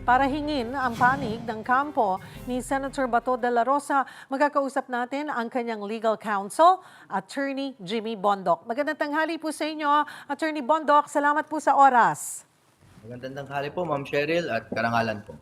para hingin ang panig ng kampo ni Senator Bato de la Rosa. Magkakausap natin ang kanyang legal counsel, Attorney Jimmy Bondoc. Magandang tanghali po sa inyo, Attorney Bondoc. Salamat po sa oras. Magandang tanghali po, Ma'am Cheryl, at karangalan po.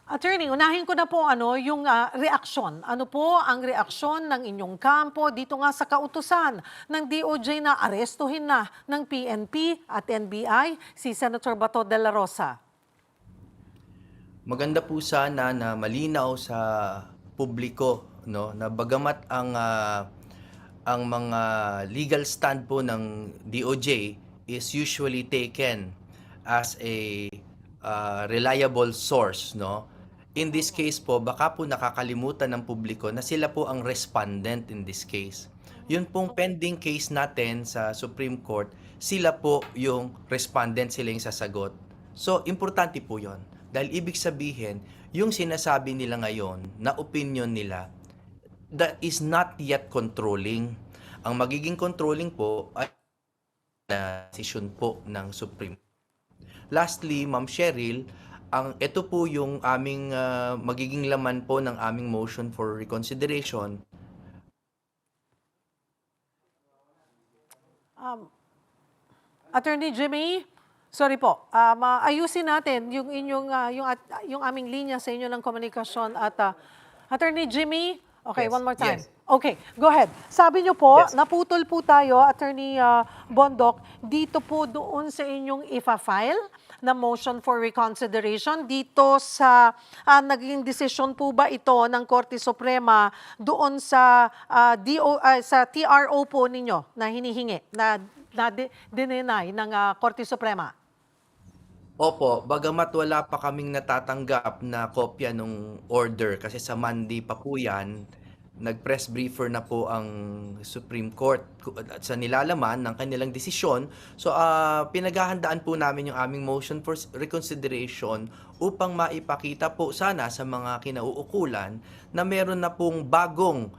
Attorney, unahin ko na po yung reaksyon. Ano po ang reaksyon ng inyong kampo dito nga sa kautusan ng DOJ na arestuhin na ng PNP at NBI si Senator Bato de la Rosa? Maganda po sana na malinaw sa publiko, no, na bagamat ang mga legal stand po ng DOJ is usually taken as a reliable source, no. In this case po, baka po nakakalimutan ng publiko na sila po ang respondent in this case. Yun pong pending case natin sa Supreme Court, sila po yung respondent, sila yung sasagot. So, importante po yun. Dahil ibig sabihin, yung sinasabi nila ngayon na opinion nila, that is not yet controlling. Ang magiging controlling po ay na decision po ng Supreme. Lastly, Ma'am Cheryl, ito po yung aming magiging laman po ng aming motion for reconsideration. Attorney Jimmy, sorry po. Ayusin natin yung inyong yung aming linya sa inyo ng komunikasyon at Attorney Jimmy, okay, Yes, one more time. yes. Okay, go ahead. Sabi niyo po, Yes. naputol po tayo, Attorney Bondoc, dito po doon sa inyong ifa-file na motion for reconsideration dito sa naging desisyon po ba ito ng Korte Suprema doon sa sa TRO po ninyo na hinihingi na dinenay ng Korte Suprema? Opo, bagamat wala pa kaming natatanggap na kopya ng order kasi sa Monday pa po yan, nag-press briefer na po ang Supreme Court at sa nilalaman ng kanilang desisyon. So, pinaghahandaan po namin yung aming motion for reconsideration upang maipakita po sana sa mga kinauukulan na meron na pong bagong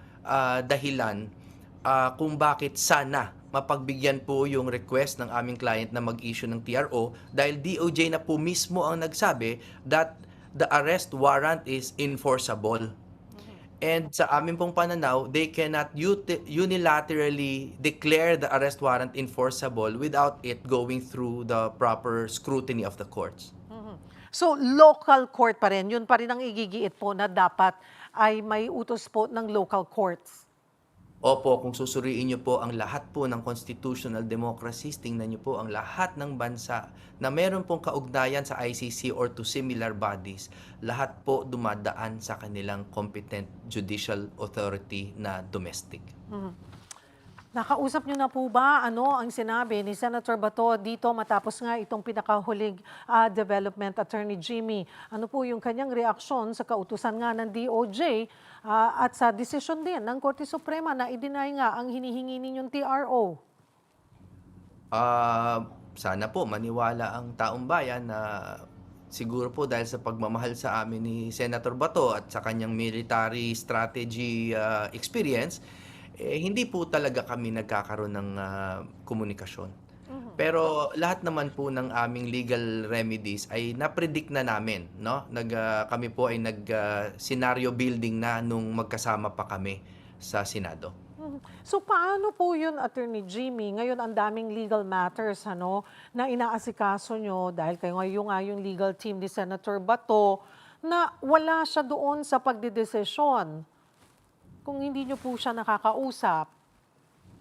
dahilan kung bakit sana mapagbigyan po yung request ng aming client na mag-issue ng TRO dahil DOJ na po mismo ang nagsabi that the arrest warrant is enforceable. And sa amin pong pananaw, they cannot unilaterally declare the arrest warrant enforceable without it going through the proper scrutiny of the courts. So local court pa rin, yun pa rin ang igigiit po na dapat ay may utos po ng local courts. Opo, kung susuriin niyo po ang lahat po ng constitutional democracies, tingnan niyo po ang lahat ng bansa na meron pong kaugnayan sa ICC or to similar bodies, lahat po dumadaan sa kanilang competent judicial authority na domestic. Nakausap niyo na po ba ang sinabi ni Senator Bato dito matapos nga itong pinakahuling development, Attorney Jimmy? Ano po yung kanyang reaksyon sa kautusan nga ng DOJ at sa desisyon din ng Korte Suprema na i-deny nga ang hinihingi ninyong TRO? Sana po maniwala ang taong bayan na siguro po dahil sa pagmamahal sa amin ni Senator Bato at sa kanyang military strategy experience, hindi po talaga kami nagkakaroon ng komunikasyon. Pero lahat naman po ng aming legal remedies ay napredict na namin, no? Kami po ay scenario building na nung magkasama pa kami sa Senado. So paano po yun, Attorney Jimmy? Ngayon ang daming legal matters na inaasikaso nyo dahil kayo ngayon nga yung legal team ni Senator Bato na wala siya doon sa pagdidesisyon kung hindi nyo po siya nakakausap.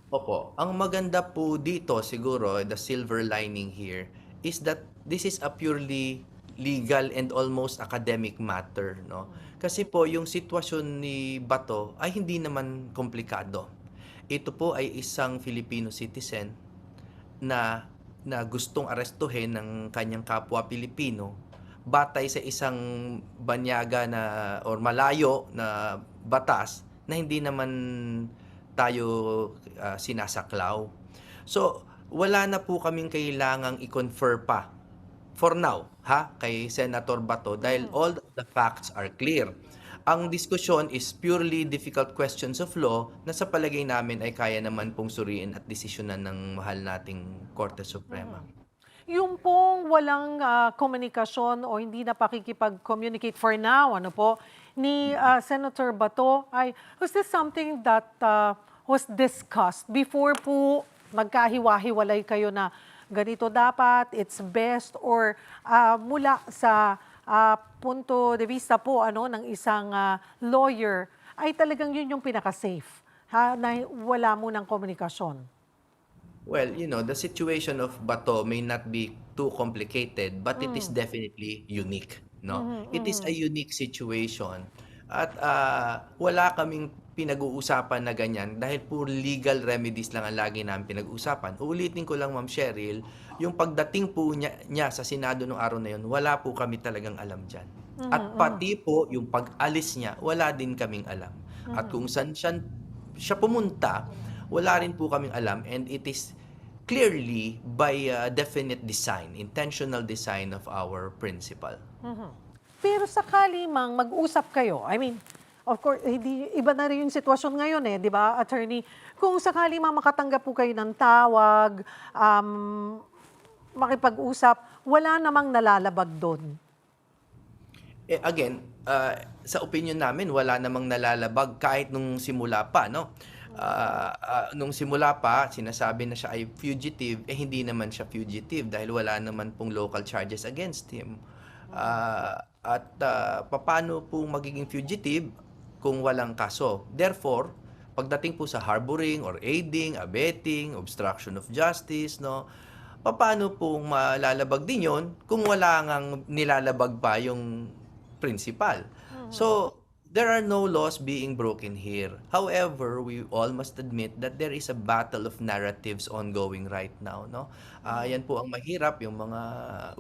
Opo, ang maganda po dito siguro, the silver lining here, is that this is a purely legal and almost academic matter, no? Kasi po yung sitwasyon ni Bato ay hindi naman komplikado. Ito po ay isang Filipino citizen na gustong arestuhin ng kanyang kapwa Pilipino batay sa isang banyaga na or malayo na batas na hindi naman tayo sinasaklaw. So, wala na po kaming kailangang i-confer pa for now, kay Senator Bato dahil all the facts are clear. Ang diskusyon is purely difficult questions of law na sa palagay namin ay kaya naman pong suriin at desisyonan ng mahal nating Korte Suprema. Yung pong walang komunikasyon o hindi na pakikipag-communicate for now, ano po, ni Senator Bato, was this something that was discussed before po nagkahiwa-hiwalay kayo na ganito dapat, it's best, or mula sa punto de vista po ng isang lawyer, ay talagang yun yung pinaka-safe, na wala munang komunikasyon? Well, the situation of Bato may not be too complicated, but it is definitely unique, no? Mhm, It is a mhm. unique situation at wala kaming pinag-uusapan na ganyan dahil puro legal remedies lang ang lagi namin pinag-uusapan. Uulitin ko lang, Ma'am Cheryl, yung pagdating po niya sa Senado nung araw na yun, wala po kami talagang alam dyan. Mhm, At mhm, pati po yung pag-alis niya, wala din kaming alam. At mhm. kung saan siya pumunta, wala rin po kaming alam, and it is clearly by definite design, intentional design of our principal. Mhm. Pero sakali mang mag-usap kayo, I mean, of course, hindi, iba na rin yung sitwasyon ngayon di ba, attorney? Kung sakali mang makatanggap po kayo ng tawag, makipag-usap, wala namang nalalabag doon. Again, sa opinion namin, wala namang nalalabag kahit nung simula pa, no? Nung simula pa, sinasabi na siya ay fugitive, hindi naman siya fugitive dahil wala naman pong local charges against him. Paano po magiging fugitive kung walang kaso? Therefore, pagdating po sa harboring or aiding, abetting, obstruction of justice, no? Paano po malalabag din yon kung wala ngang nilalabag pa yung principal? So, there are no laws being broken here. However, we all must admit that there is a battle of narratives ongoing right now, no? Yan po ang mahirap, yung mga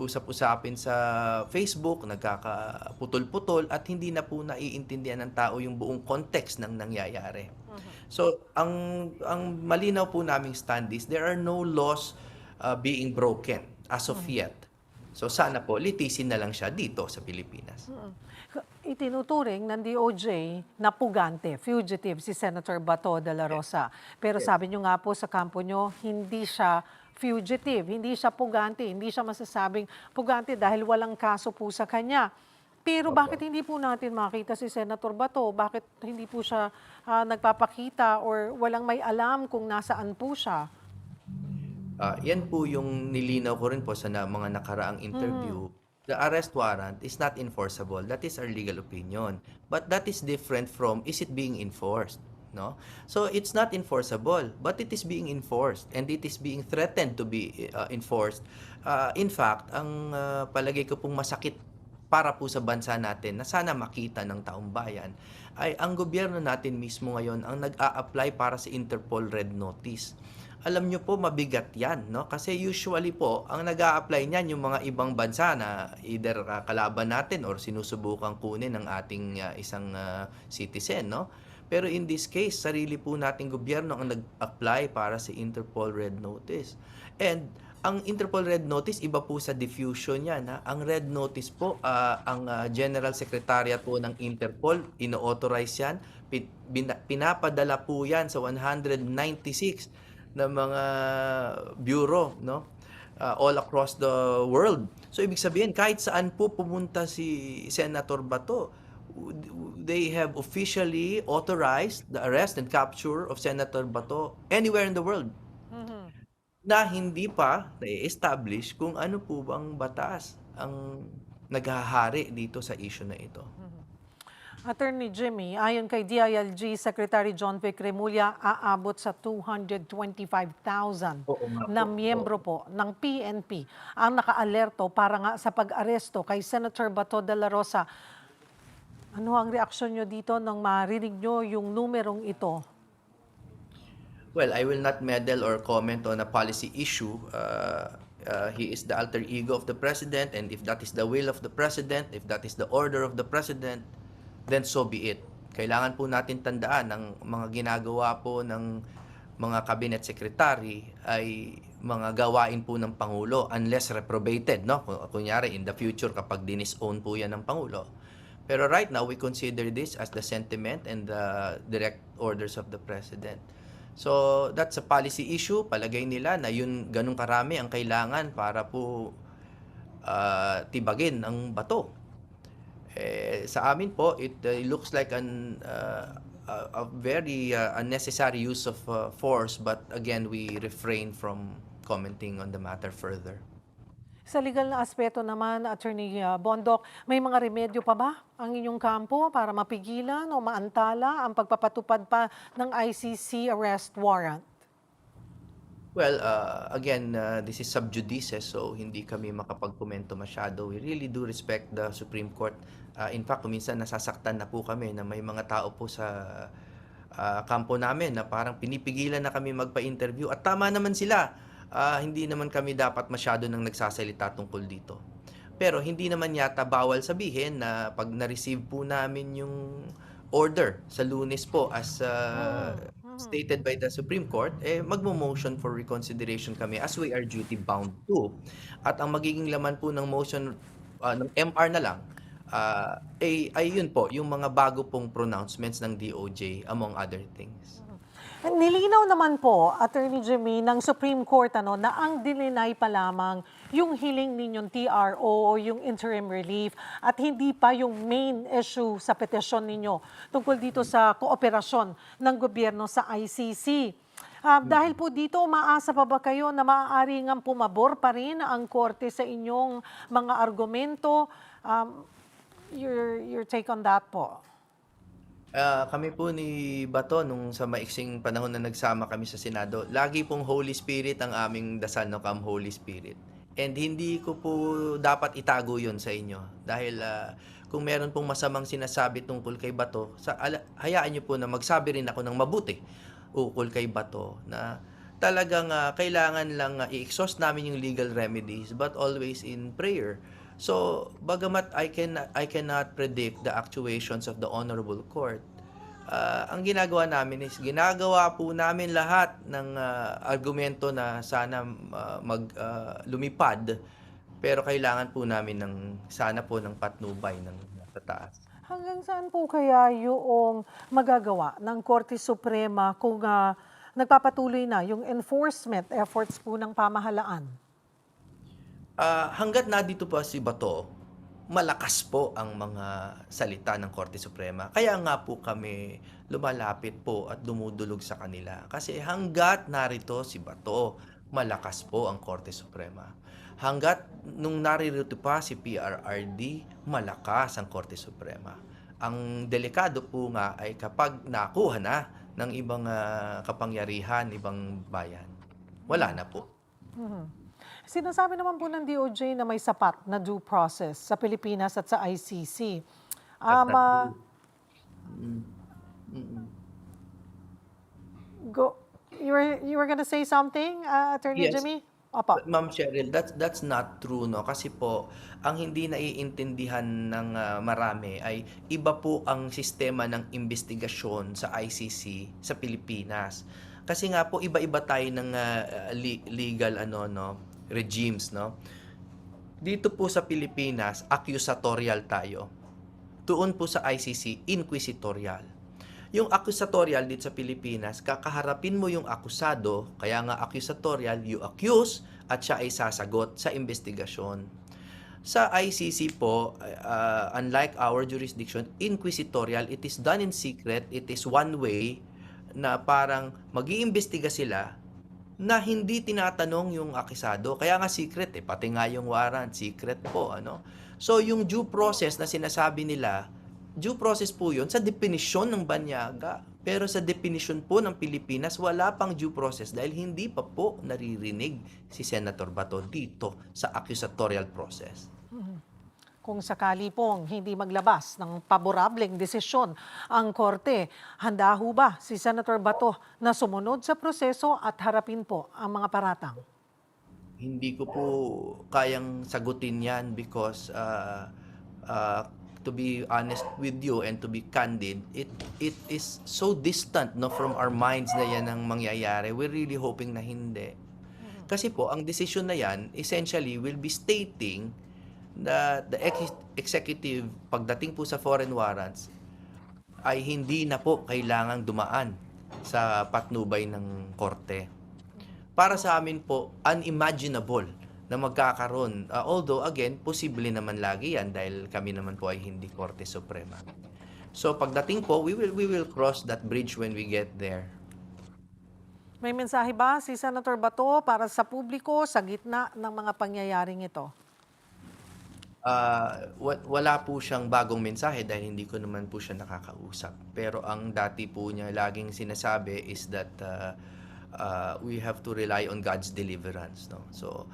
usap-usapin sa Facebook, nagkakaputol-putol at hindi na po naiintindihan ng tao yung buong context ng nangyayari. So, ang malinaw po naming stand is there are no laws being broken as of yet. So sana po litisin na lang siya dito sa Pilipinas. Itinuturing ng DOJ na pugante, fugitive, si Senator Bato de la Rosa. Pero Yes. sabi nyo nga po sa kampo nyo, hindi siya fugitive, hindi siya pugante, hindi siya masasabing pugante dahil walang kaso po sa kanya. Pero bakit Opo. hindi po natin makita si Senator Bato? Bakit hindi po siya nagpapakita or walang may alam kung nasaan po siya? Yan po yung nilinaw ko rin po sa mga nakaraang interview. The arrest warrant is not enforceable. That is our legal opinion. But that is different from is it being enforced, no? So it's not enforceable, but it is being enforced and it is being threatened to be enforced. In fact, ang palagay ko pong masakit para po sa bansa natin na sana makita ng taong bayan ay ang gobyerno natin mismo ngayon ang nag-a-apply para sa Interpol Red Notice. Alam nyo po, mabigat yan, no? Kasi usually po, ang nag-a-apply niyan yung mga ibang bansa na either kalaban natin or sinusubukang kunin ng ating isang citizen, no? Pero in this case, sarili po nating gobyerno ang nag-apply para sa Interpol Red Notice. And ang Interpol Red Notice, iba po sa diffusion yan. Ha? Ang Red Notice po, ang General Secretariat po ng Interpol, ino-authorize yan. Pinapadala po yan sa 196 na mga bureau, no? All across the world. So ibig sabihin kahit saan po pumunta si Senator Bato, they have officially authorized the arrest and capture of Senator Bato anywhere in the world na hindi pa na-establish kung ano po bang batas ang naghahari dito sa issue na ito. Attorney Jimmy, ayon kay DILG Secretary John Vic Remulla, aabot sa 225,000 Oo nga na po. miyembro po ng PNP ang nakaalerto para nga sa pag-aresto kay Senator Bato de la Rosa. Ano ang reaksyon nyo dito nang marinig nyo yung numerong ito? Well, I will not meddle or comment on a policy issue. He is the alter ego of the president, and if that is the will of the president, if that is the order of the president, then so be it. Kailangan po natin tandaan ng mga ginagawa po ng mga cabinet secretary ay mga gawain po ng Pangulo unless reprobated, no? Kunyari, in the future kapag dinisown po yan ng Pangulo. Pero right now, we consider this as the sentiment and the direct orders of the president. So, that's a policy issue. Palagay nila na yun ganun karami ang kailangan para po tibagin ang bato. Sa amin po, it looks like a very unnecessary use of force, but again, we refrain from commenting on the matter further. Sa legal na aspeto naman, Attorney Bondoc, may mga remedyo pa ba ang inyong kampo para mapigilan o maantala ang pagpapatupad pa ng ICC arrest warrant? Well, again, this is sub judice, so hindi kami makapagkomento masyado. We really do respect the Supreme Court. In fact, minsan nasasaktan na po kami na may mga tao po sa kampo namin na parang pinipigilan na kami magpa-interview. At tama naman sila. Hindi naman kami dapat masyado nang nagsasalita tungkol dito. Pero hindi naman yata bawal sabihin na pag na-receive po namin yung order sa Lunes po as stated by the Supreme Court, magmo-motion for reconsideration kami as we are duty bound to. At ang magiging laman po ng motion ng MR na lang ay yun po, yung mga bago pong pronouncements ng DOJ among other things. Nilinaw naman po, Attorney Jimmy, ng Supreme Court na ang dininay pa lamang yung hiling ninyong TRO o yung interim relief at hindi pa yung main issue sa petisyon ninyo tungkol dito sa kooperasyon ng gobyerno sa ICC. Dahil po dito, umaasa pa ba kayo na maaari ngang pumabor pa rin ang korte sa inyong mga argumento? Your take on that po? Kami po ni Bato nung sa maiksing panahon na nagsama kami sa Senado, lagi pong Holy Spirit ang aming dasal, no, come Holy Spirit. And hindi ko po dapat itago yun sa inyo. Dahil kung meron pong masamang sinasabi tungkol kay Bato, hayaan nyo po na magsabi rin ako ng mabuti ukol kay Bato na talagang kailangan lang i-exhaust namin yung legal remedies but always in prayer. So, bagamat I cannot predict the actuations of the Honorable Court, ang ginagawa namin is ginagawa po namin lahat ng argumento na sana lumipad, pero kailangan po namin sana po ng patnubay ng sa taas. Hanggang saan po kaya yung magagawa ng Korte Suprema kung nagpapatuloy na yung enforcement efforts po ng pamahalaan? Hangga't nandito pa si Bato, malakas po ang mga salita ng Korte Suprema. Kaya nga po kami lumalapit po at dumudulog sa kanila. Kasi hangga't narito si Bato, malakas po ang Korte Suprema. Hangga't nung naririto pa si PRRD, malakas ang Korte Suprema. Ang delikado po nga ay kapag nakuha na ng ibang kapangyarihan, ibang bayan. Wala na po. Sinasabi naman po ng DOJ na may sapat na due process sa Pilipinas at sa ICC. You were gonna say something, Attorney Yes. Jimmy? Opo. Ma'am Cheryl, that's not true, no? Kasi po, ang hindi naiintindihan ng marami ay iba po ang sistema ng investigasyon sa ICC sa Pilipinas. Kasi nga po iba-iba tayo ng legal regimes, no? Dito po sa Pilipinas, accusatorial tayo. Doon po sa ICC, inquisitorial. Yung accusatorial dito sa Pilipinas, kakaharapin mo yung akusado, kaya nga accusatorial, you accuse, at siya ay sasagot sa investigasyon. Sa ICC po, unlike our jurisdiction, inquisitorial, it is done in secret, it is one way na parang mag-iimbestiga sila na hindi tinatanong yung akusado. Kaya nga secret pati nga yung warrant, secret po, So yung due process na sinasabi nila, due process po yun sa definisyon ng banyaga. Pero sa definisyon po ng Pilipinas, wala pang due process dahil hindi pa po naririnig si Senator Bato dito sa accusatorial process. Kung sakali pong hindi maglabas ng paborableng desisyon ang Korte, handa ho ba si Senator Bato na sumunod sa proseso at harapin po ang mga paratang? Hindi ko po kayang sagutin yan because to be honest with you and to be candid, it is so distant from our minds na yan ang mangyayari. We're really hoping na hindi. Kasi po, ang desisyon na yan essentially will be stating that the executive, pagdating po sa foreign warrants, ay hindi na po kailangang dumaan sa patnubay ng korte. Para sa amin po, unimaginable na magkakaroon. Although, again, posible naman lagi yan dahil kami naman po ay hindi Korte Suprema. So, pagdating po, we will cross that bridge when we get there. May mensahe ba si Senator Bato para sa publiko sa gitna ng mga pangyayaring ito? Wala po siyang bagong mensahe dahil hindi ko naman po siya nakakausap. Pero ang dati po niya laging sinasabi is that we have to rely on God's deliverance. No? So,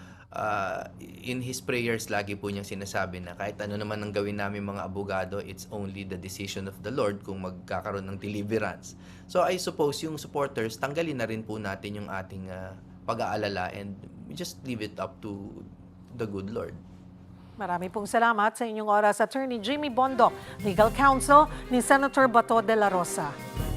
in his prayers, lagi po niyang sinasabi na kahit ano naman ang gawin namin mga abogado, it's only the decision of the Lord kung magkakaroon ng deliverance. So, I suppose yung supporters, tanggalin na rin po natin yung ating pag-aalala and we just leave it up to the good Lord. Marami pong salamat sa inyong oras, Attorney Jimmy Bondoc, Legal Counsel ni Senator Bato de la Rosa.